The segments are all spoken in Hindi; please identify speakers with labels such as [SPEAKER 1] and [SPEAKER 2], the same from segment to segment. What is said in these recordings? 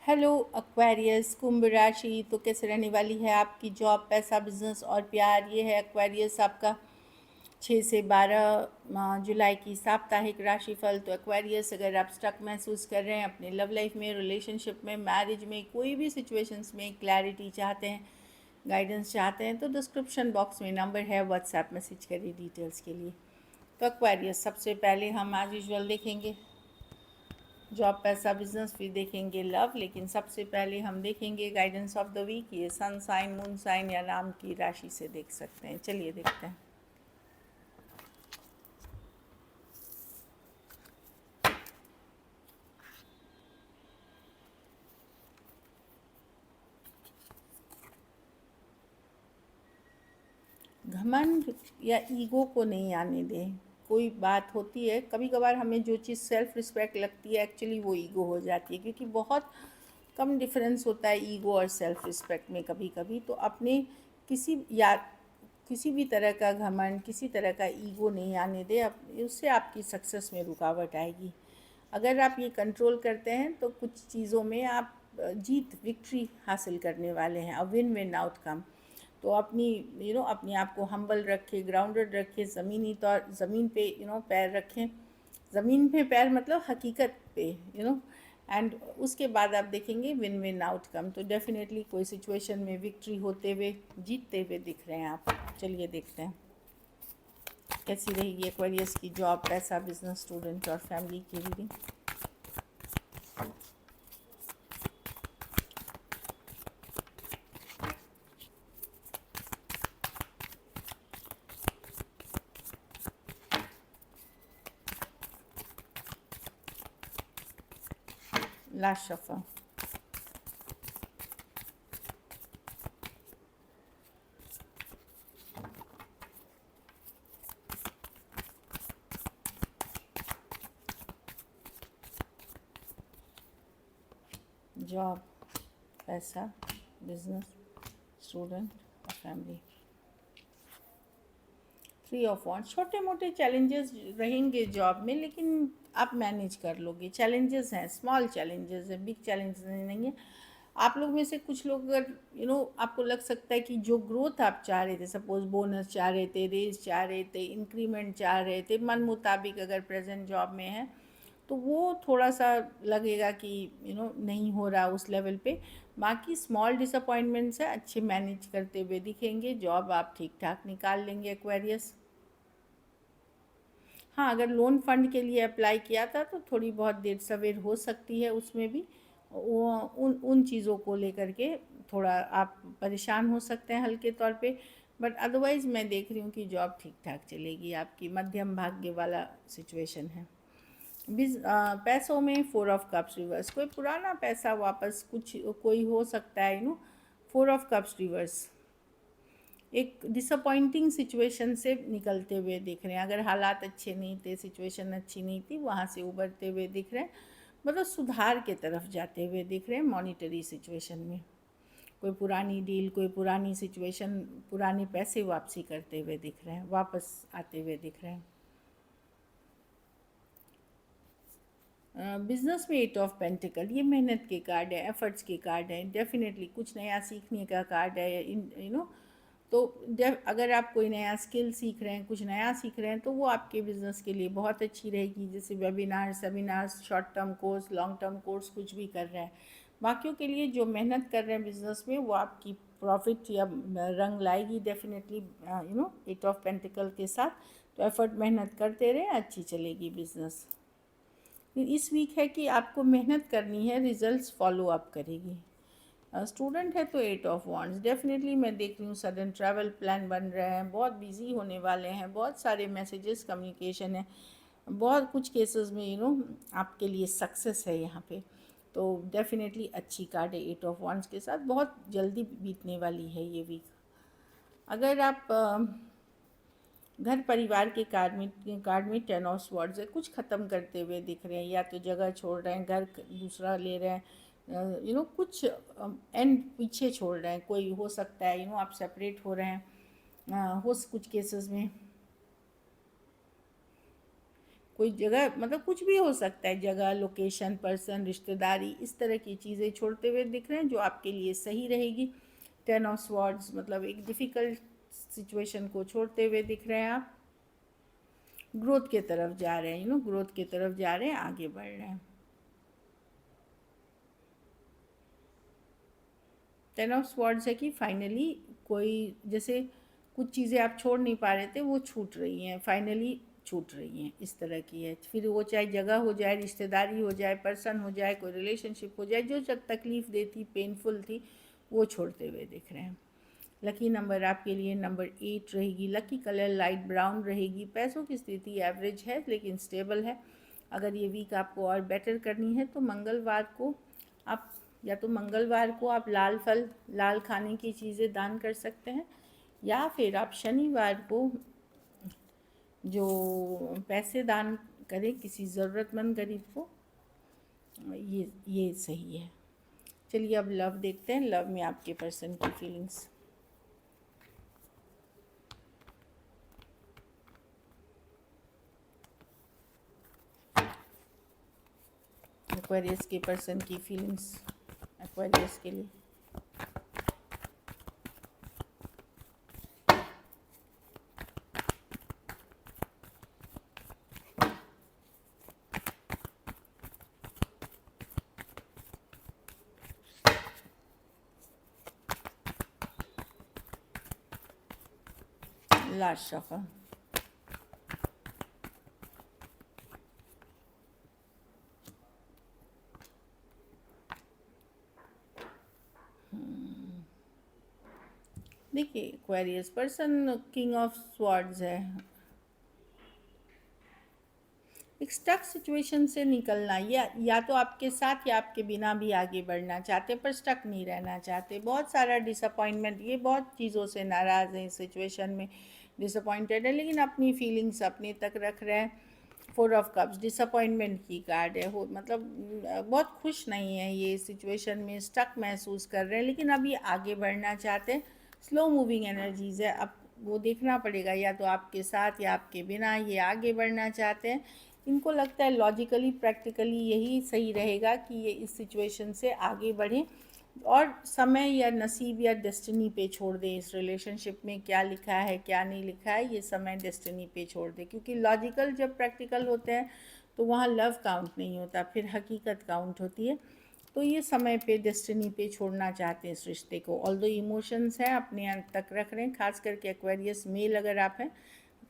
[SPEAKER 1] हेलो एक्वेरियस कुंभ राशि। तो कैसे रहने वाली है आपकी जॉब, पैसा, बिजनेस और प्यार। ये है एक्वेरियस आपका 6 से 12 जुलाई की साप्ताहिक राशिफल। तो एक्वेरियस, अगर आप स्टक महसूस कर रहे हैं अपने लव लाइफ में, रिलेशनशिप में, मैरिज में, कोई भी सिचुएशंस में क्लैरिटी चाहते हैं, गाइडेंस चाहते हैं, तो डिस्क्रिप्शन बॉक्स में नंबर है, व्हाट्सएप मैसेज करिए डिटेल्स के लिए। तो एक्वेरियस, सबसे पहले हम आज यूजुअल देखेंगे जॉब, पैसा, बिजनेस, फिर देखेंगे लव, लेकिन सबसे पहले हम देखेंगे गाइडेंस ऑफ द वीक। ये सन साइन, मून साइन या नाम की राशि से देख सकते हैं। चलिए देखते हैं। घमंड या ईगो को नहीं आने दें। कोई बात होती है कभी कभार, हमें जो चीज़ सेल्फ रिस्पेक्ट लगती है एक्चुअली वो ईगो हो जाती है, क्योंकि बहुत कम डिफरेंस होता है ईगो और सेल्फ रिस्पेक्ट में कभी कभी। तो अपने किसी या किसी भी तरह का घमंड, किसी तरह का ईगो नहीं आने दे, उससे आपकी सक्सेस में रुकावट आएगी। अगर आप ये कंट्रोल करते हैं तो कुछ चीज़ों में आप जीत, विक्ट्री हासिल करने वाले हैं, अ विन विन आउटकम। तो अपनी अपने आप को हम्बल रखें, ग्राउंडेड रखें, ज़मीन पे पैर रखें। ज़मीन पे पैर मतलब हकीकत पे, एंड उसके बाद आप देखेंगे विन विन आउटकम। तो डेफिनेटली कोई सिचुएशन में विक्ट्री होते हुए, जीतते हुए दिख रहे हैं आप। चलिए देखते हैं कैसी रहेगी एक्वेरियस की जॉब, पैसा, बिजनेस, स्टूडेंट और फैमिली की रीडिंग। Last shuffle. जॉब, पैसा, बिजनेस, स्टूडेंट और फैमिली। 3 ऑफ 1। छोटे मोटे चैलेंजेस रहेंगे जॉब में, लेकिन आप मैनेज कर लोगे। चैलेंजेस हैं, स्मॉल चैलेंजेस हैं, बिग चैलेंजेस नहीं है। आप लोग में से कुछ लोग अगर आपको लग सकता है कि जो ग्रोथ आप चाह रहे थे, सपोज बोनस चाह रहे थे, रेज चाह रहे थे, इंक्रीमेंट चाह रहे थे, मन मुताबिक अगर प्रेजेंट जॉब में है तो वो थोड़ा सा लगेगा कि नहीं हो रहा उस लेवल पे। बाकी स्मॉल डिसअपॉइंटमेंट्स है, अच्छे मैनेज करते हुए दिखेंगे। जॉब आप ठीक ठाक निकाल लेंगे एक्वेरियस। हाँ, अगर लोन फंड के लिए अप्लाई किया था तो थोड़ी बहुत देर सवेर हो सकती है उसमें भी। वो उन उन चीज़ों को लेकर के थोड़ा आप परेशान हो सकते हैं हल्के तौर पे। बट अदरवाइज़ मैं देख रही हूँ कि जॉब ठीक ठाक चलेगी आपकी, मध्यम भाग्य वाला सिचुएशन है। पैसों में 4 ऑफ कप्स रिवर्स, कोई पुराना पैसा वापस कुछ कोई हो सकता है। 4 ऑफ कप्स रिवर्स एक डिसअपॉइंटिंग सिचुएशन से निकलते हुए दिख रहे हैं। अगर हालात अच्छे नहीं थे, सिचुएशन अच्छी नहीं थी, वहाँ से उभरते हुए दिख रहे हैं, मतलब सुधार के तरफ जाते हुए दिख रहे हैं मॉनिटरी सिचुएशन में। कोई पुरानी डील, कोई पुरानी सिचुएशन, पुराने पैसे वापसी करते हुए दिख रहे हैं, वापस आते हुए दिख रहे हैं। बिजनेस में 8 ऑफ पेंटिकल, ये मेहनत के कार्ड है, एफर्ट्स के कार्ड है, डेफिनेटली कुछ नया सीखने का कार्ड है। तो अगर आप कोई नया स्किल सीख रहे हैं, कुछ नया सीख रहे हैं, तो वो आपके बिज़नेस के लिए बहुत अच्छी रहेगी। जैसे webinar, seminars, short term course, long term course, कुछ भी कर रहे हैं। बाकियों के लिए जो मेहनत कर रहे हैं बिज़नेस में, वो आपकी प्रॉफिट या रंग लाएगी डेफिनेटली, 8 ऑफ पेंटिकल के साथ। तो एफर्ट, मेहनत करते रहें, अच्छी चलेगी बिज़नेस। इस वीक है कि आपको मेहनत करनी है, रिजल्ट्स फॉलो अप करेगी। स्टूडेंट है तो 8 ऑफ 1। डेफिनेटली मैं देख रही हूँ सडन ट्रैवल प्लान बन रहे हैं, बहुत बिजी होने वाले हैं, बहुत सारे मैसेजेस, कम्युनिकेशन है, बहुत कुछ केसेस में आपके लिए सक्सेस है यहाँ पे। तो डेफिनेटली अच्छी कार्ड है 8 ऑफ 1 के साथ, बहुत जल्दी बीतने वाली है ये वीक। अगर आप घर परिवार के कार्ड में 10 ऑफ स्वॉर्ड्स है, कुछ ख़त्म करते हुए दिख रहे हैं, या तो जगह छोड़ रहे हैं, घर दूसरा ले रहे हैं, कुछ एंड पीछे छोड़ रहे हैं। कोई हो सकता है आप सेपरेट हो रहे हैं, हो कुछ केसेस में कोई जगह, मतलब कुछ भी हो सकता है, जगह, लोकेशन, पर्सन, रिश्तेदारी, इस तरह की चीज़ें छोड़ते हुए दिख रहे हैं जो आपके लिए सही रहेगी। 10 ऑफ स्वॉर्ड्स मतलब एक डिफ़िकल्ट सिचुएशन को छोड़ते हुए दिख रहे हैं आप, ग्रोथ के तरफ जा रहे हैं, ग्रोथ के तरफ जा रहे हैं, आगे बढ़ रहे हैं। 10 ऑफ स्वॉर्ड्स है कि फाइनली कोई, जैसे कुछ चीज़ें आप छोड़ नहीं पा रहे थे, वो छूट रही हैं, फाइनली छूट रही हैं, इस तरह की है। फिर वो चाहे जगह हो जाए, रिश्तेदारी हो जाए, पर्सन हो जाए, कोई रिलेशनशिप हो जाए, जो जब तकलीफ़ देती, पेनफुल थी, वो छोड़ते हुए दिख रहे हैं। लकी नंबर आपके लिए नंबर 8 रहेगी। लकी कलर लाइट ब्राउन रहेगी। पैसों की स्थिति एवरेज है लेकिन स्टेबल है। अगर ये वीक आपको और बेटर करनी है तो मंगलवार को आप, या तो मंगलवार को आप लाल फल, लाल खाने की चीज़ें दान कर सकते हैं, या फिर आप शनिवार को जो पैसे दान करें किसी ज़रूरतमंद गरीब को, ये सही है। चलिए अब लव देखते हैं, लव में आपके पर्सन की फीलिंग्स। एक्वेरियस के पर्सन की फीलिंग्स एक्वेरियस के लिए। Last shuffle. देखिए Aquarius person king of swords है। एक स्टक सिचुएशन से निकलना, या तो आपके साथ या आपके बिना भी आगे बढ़ना चाहते, पर स्टक नहीं रहना चाहते। बहुत सारा डिसअपॉइंटमेंट, ये बहुत चीज़ों से नाराज़ हैं, इस सिचुएशन में डिसअपॉइंटेड है, लेकिन अपनी फीलिंग्स अपने तक रख रहे हैं। 4 ऑफ कप्स डिसअपॉइंटमेंट की कार्ड है, हो मतलब बहुत खुश नहीं है ये सिचुएशन में, स्टक महसूस कर रहे हैं, लेकिन अब ये आगे बढ़ना चाहते हैं। स्लो मूविंग एनर्जीज़ है, अब वो देखना पड़ेगा, या तो आपके साथ या आपके बिना ये आगे बढ़ना चाहते हैं। इनको लगता है लॉजिकली प्रैक्टिकली यही सही रहेगा कि ये इस सिचुएशन से आगे बढ़ें और समय या नसीब या डेस्टिनी पे छोड़ दें। इस रिलेशनशिप में क्या लिखा है क्या नहीं लिखा है, ये समय डेस्टिनी पे छोड़ दें, क्योंकि लॉजिकल जब प्रैक्टिकल होते हैं तो वहाँ लव काउंट नहीं होता, फिर हकीकत काउंट होती है। तो ये समय पे डेस्टिनी पे छोड़ना चाहते हैं इस रिश्ते को। ऑल्दो इमोशंस हैं अपने अंत तक रख रहे हैं, खास करके एक्वेरियस मेल अगर आप हैं,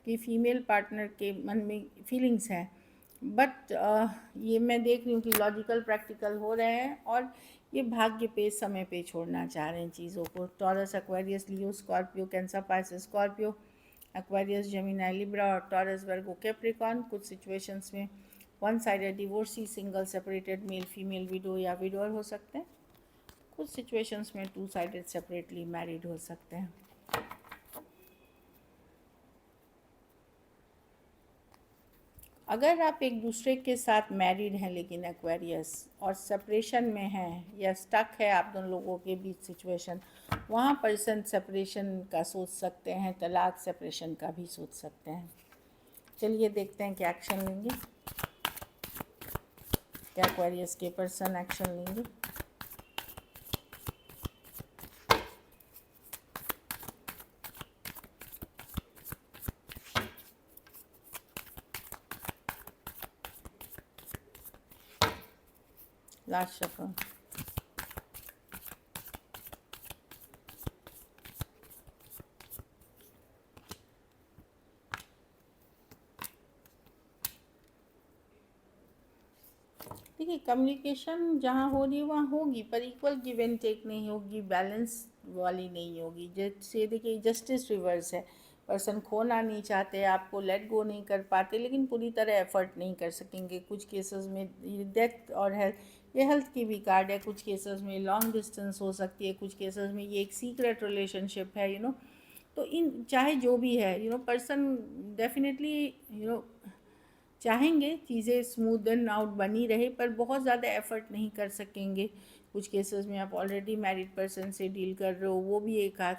[SPEAKER 1] कि फीमेल पार्टनर के मन में फीलिंग्स हैं, बट ये मैं देख रही हूँ कि लॉजिकल प्रैक्टिकल हो रहे हैं और ये भाग्य पे समय पे छोड़ना चाह रहे हैं चीज़ों को। Taurus, Aquarius, Leo, Scorpio, Cancer, Pisces, Scorpio, Aquarius, Gemini, Libra और टॉरस, वर्गो, कैप्रिकॉर्न। कुछ सिचुएशंस में one sided divorcee, single, separated, male female, widow या विडोअर हो सकते हैं। कुछ सिचुएशंस में 2 साइडेड सेपरेटली मैरिड हो सकते हैं। अगर आप एक दूसरे के साथ मैरिड हैं लेकिन एक्वेरियस और सेपरेशन में हैं या स्टक है आप दोनों लोगों के बीच सिचुएशन, वहाँ पर्सन सेपरेशन का सोच सकते हैं, तलाक, सेपरेशन का भी सोच सकते हैं। चलिए देखते हैं क्या एक्शन लेंगे, क्या एक्वेरियस के पर्सन एक्शन लेंगे। Last shuffle. देखिए कम्युनिकेशन जहाँ हो रही है वहाँ होगी, पर इक्वल गिव एंड टेक नहीं होगी, बैलेंस वाली नहीं होगी। जैसे देखिए जस्टिस रिवर्स है, पर्सन खोना नहीं चाहते, आपको लेट गो नहीं कर पाते, लेकिन पूरी तरह एफर्ट नहीं कर सकेंगे। कुछ केसेस में डेथ और हेल्थ, ये हेल्थ की भी कार्ड है। कुछ केसेस में लॉन्ग डिस्टेंस हो सकती है, कुछ केसेस में ये एक सीक्रेट रिलेशनशिप है, तो इन चाहे जो भी है, पर्सन डेफिनेटली चाहेंगे चीज़ें स्मूथ एंड आउट बनी रहे, पर बहुत ज़्यादा एफर्ट नहीं कर सकेंगे। कुछ केसेस में आप ऑलरेडी मैरिड पर्सन से डील कर रहे हो, वो भी एक हाथ,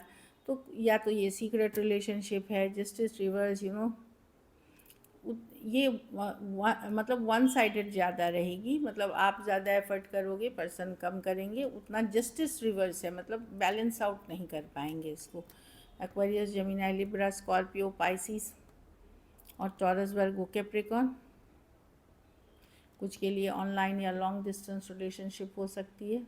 [SPEAKER 1] तो या तो ये सीक्रेट रिलेशनशिप है, जस्टिस रिवर्स, ये मतलब वन साइडेड ज़्यादा रहेगी, मतलब आप ज़्यादा एफर्ट करोगे, पर्सन कम करेंगे, उतना जस्टिस रिवर्स है, मतलब बैलेंस आउट नहीं कर पाएंगे इसको। Aquarius, Gemini, Libra, Scorpio, Pisces और टॉरस, वर्गो, कैप्रिकॉर्न। कुछ के लिए ऑनलाइन या लॉन्ग डिस्टेंस रिलेशनशिप हो सकती है।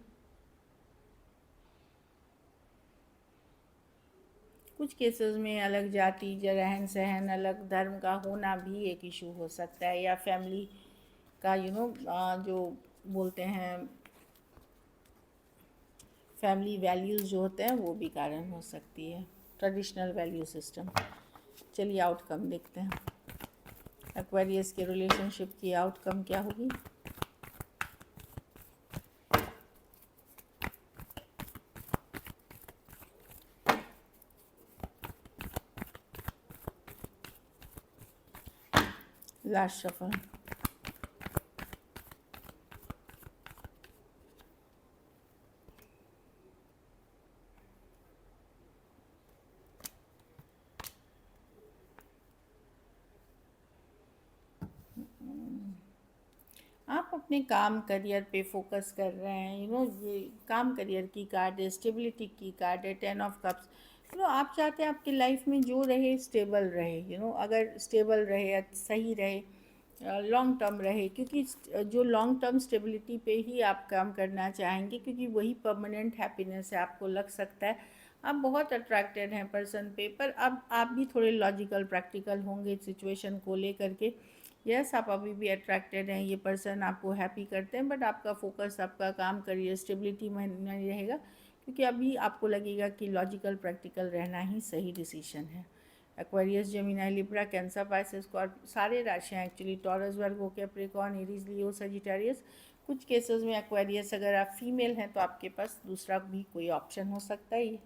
[SPEAKER 1] कुछ केसेस में अलग जाति, रहन सहन, अलग धर्म का होना भी एक इशू हो सकता है, या फैमिली का जो बोलते हैं फैमिली वैल्यूज़ जो होते हैं वो भी कारण हो सकती है, ट्रेडिशनल वैल्यू सिस्टम। चलिए आउटकम देखते हैं, एक्वेरियस के रिलेशनशिप की आउटकम क्या होगी। Last shuffle. आप अपने काम करियर पे फोकस कर रहे हैं, ये काम करियर की कार्ड है, स्टेबिलिटी की कार्ड है, 10 ऑफ कप्स। आप चाहते हैं आपकी लाइफ में जो रहे स्टेबल रहे, अगर स्टेबल रहे, सही रहे, लॉन्ग टर्म रहे, क्योंकि जो लॉन्ग टर्म स्टेबिलिटी पे ही आप काम करना चाहेंगे, क्योंकि वही परमानेंट हैप्पीनेस है, आपको लग सकता है। आप बहुत अट्रैक्टेड हैं पर्सन पे, पर अब आप भी थोड़े लॉजिकल प्रैक्टिकल होंगे सिचुएशन को लेकर के। यस, आप अभी भी अट्रैक्टेड हैं, ये पर्सन आपको हैप्पी करते हैं, बट आपका फोकस आपका काम करियर स्टेबिलिटी में नहीं रहेगा, क्योंकि अभी आपको लगेगा कि लॉजिकल प्रैक्टिकल रहना ही सही डिसीजन है। Aquarius, Gemini, Libra, cancer, Pisces, Scorpio, सारे राशियाँ actually, taurus, Virgo, Capricorn, Aries, लियो, सजिटेरियस। कुछ केसेस में एक्वेरियस अगर आप फीमेल हैं तो आपके पास दूसरा भी कोई ऑप्शन हो सकता है,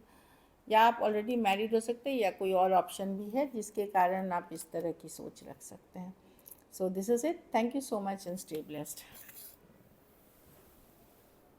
[SPEAKER 1] या आप ऑलरेडी मैरिड हो सकते हैं, या कोई और ऑप्शन भी है जिसके कारण आप इस तरह की सोच रख सकते हैं। So this is it, thank you so much and stay blessed.